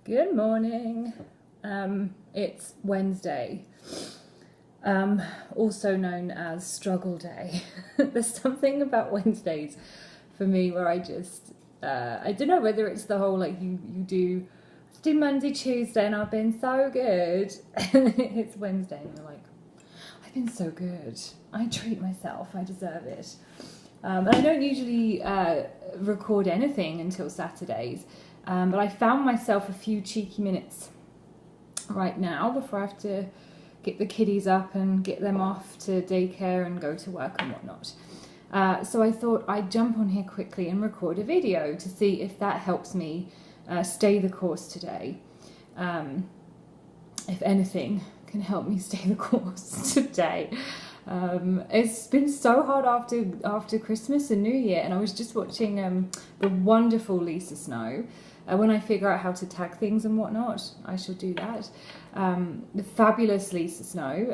Good morning. It's Wednesday, also known as struggle day. There's something about Wednesdays for me where I don't know whether it's the whole like you do Monday, Tuesday and I've been so good. It's Wednesday and you're like, I've been so good. I treat myself. I deserve it. And I don't usually record anything until Saturdays. But I found myself a few cheeky minutes right now before I have to get the kiddies up and get them off to daycare and go to work and whatnot. So I thought I'd jump on here quickly and record a video to see if that helps me stay the course today. If anything can help me stay the course today. It's been so hard after Christmas and New Year, and I was just watching the wonderful Lisa Snow. When I figure out how to tag things and whatnot, I shall do that. The fabulous Lisa Snow,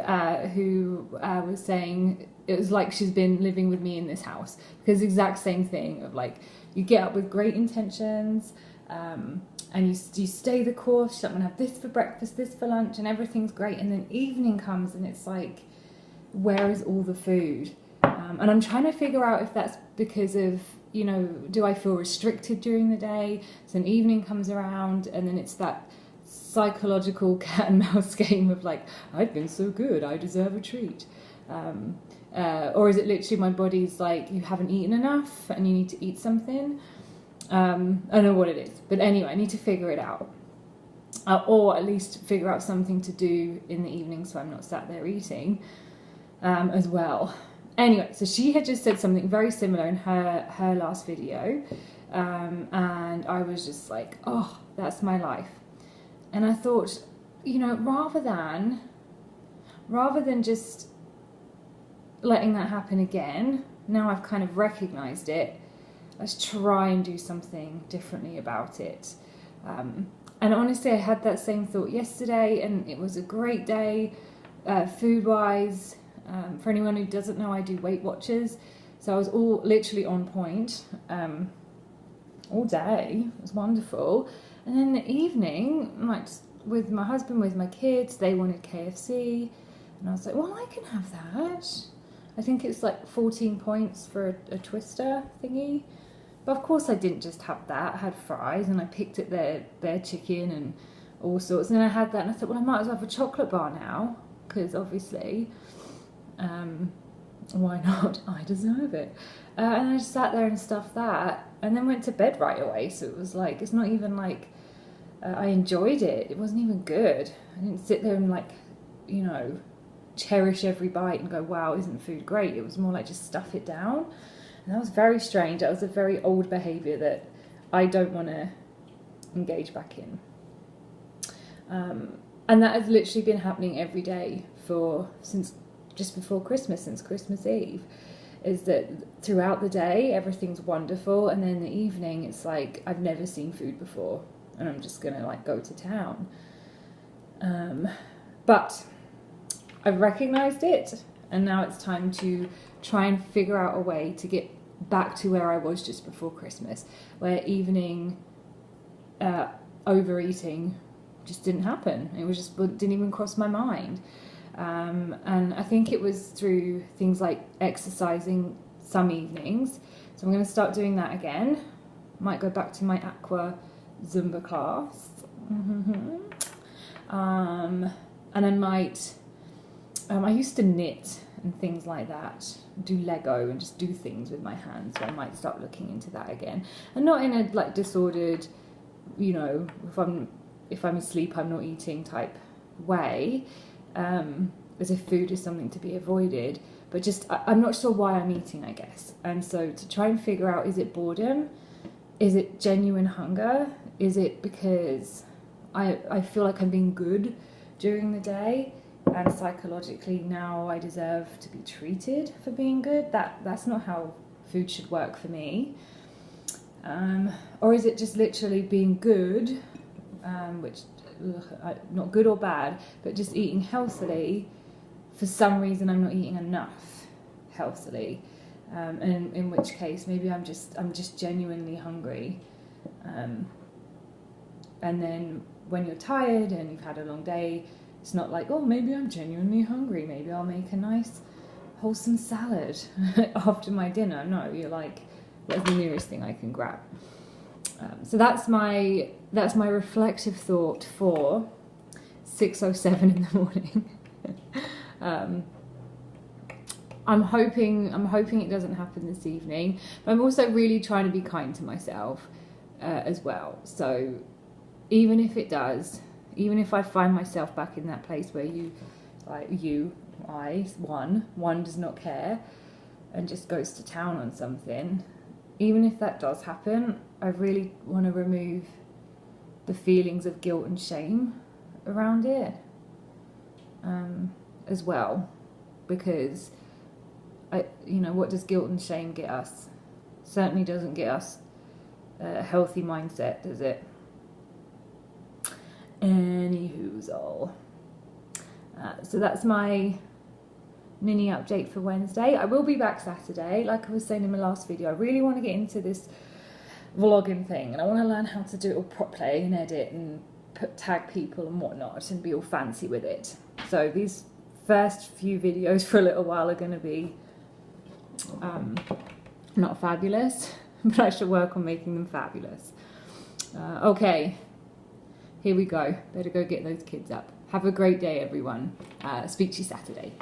who was saying it was like she's been living with me in this house, because the exact same thing of like you get up with great intentions, and you stay the course. She's like, I'm gonna have this for breakfast, this for lunch, and everything's great. And then evening comes, and it's like, where is all the food? And I'm trying to figure out if that's because of, do I feel restricted during the day? So an evening comes around and then it's that psychological cat and mouse game of like, I've been so good, I deserve a treat. Or is it literally my body's like, you haven't eaten enough and you need to eat something? I don't know what it is. But anyway, I need to figure it out. Or at least figure out something to do in the evening so I'm not sat there eating as well. Anyway, so she had just said something very similar in her last video, and I was just like, oh, that's my life. And I thought, rather than just letting that happen again, now I've kind of recognized it, let's try and do something differently about it. And honestly, I had that same thought yesterday, and it was a great day, food-wise. For anyone who doesn't know, I do Weight Watchers, so I was all literally on point all day. It was wonderful. And then in the evening, like with my husband, with my kids, they wanted KFC, and I was like, well, I can have that. I think it's like 14 points for a twister thingy. But of course I didn't just have that. I had fries, and I picked at their chicken and all sorts, and then I had that, and I thought, well, I might as well have a chocolate bar now, because obviously why not? I deserve it. And I just sat there and stuffed that, and then went to bed right away. So it was like, it's not even like I enjoyed it. It wasn't even good. I didn't sit there and like, cherish every bite and go, wow, isn't food great? It was more like just stuff it down. And that was very strange. That was a very old behaviour that I don't want to engage back in. And that has literally been happening every day since just before Christmas, since Christmas Eve, is that throughout the day everything's wonderful, and then in the evening it's like I've never seen food before and I'm just gonna like go to town. But I've recognized it, and now it's time to try and figure out a way to get back to where I was just before Christmas, where evening overeating just didn't happen. It didn't even cross my mind. And I think it was through things like exercising some evenings. So I'm going to start doing that again. Might go back to my aqua Zumba class. And I might, I used to knit and things like that, do Lego and just do things with my hands. So I might start looking into that again. And not in a like disordered, if I'm asleep, I'm not eating type way. As if food is something to be avoided, but just I'm not sure why I'm eating, I guess. And so to try and figure out, is it boredom? Is it genuine hunger? Is it because I feel like I'm being good during the day, and psychologically now I deserve to be treated for being good? That's not how food should work for me. Or is it just literally being good, which not good or bad, but just eating healthily. For some reason I'm not eating enough healthily, and in which case maybe I'm just genuinely hungry, and then when you're tired and you've had a long day, it's not like, oh, maybe I'm genuinely hungry, maybe I'll make a nice wholesome salad after my dinner. No, you're like, what's the nearest thing I can grab? So that's my reflective thought for 6:07 in the morning. I'm hoping it doesn't happen this evening, but I'm also really trying to be kind to myself as well. So even if it does, even if I find myself back in that place where one does not care and just goes to town on something, even if that does happen, I really want to remove the feelings of guilt and shame around it as well, because what does guilt and shame get us? Certainly doesn't get us a healthy mindset, does it? Anywhoozle. So that's my mini update for Wednesday. I will be back Saturday. Like I was saying in my last video, I really want to get into this vlogging thing, and I want to learn how to do it all properly and edit and tag people and whatnot and be all fancy with it. So these first few videos for a little while are going to be not fabulous, but I should work on making them fabulous. Okay, here we go. Better go get those kids up. Have a great day, everyone. Speak to you Saturday.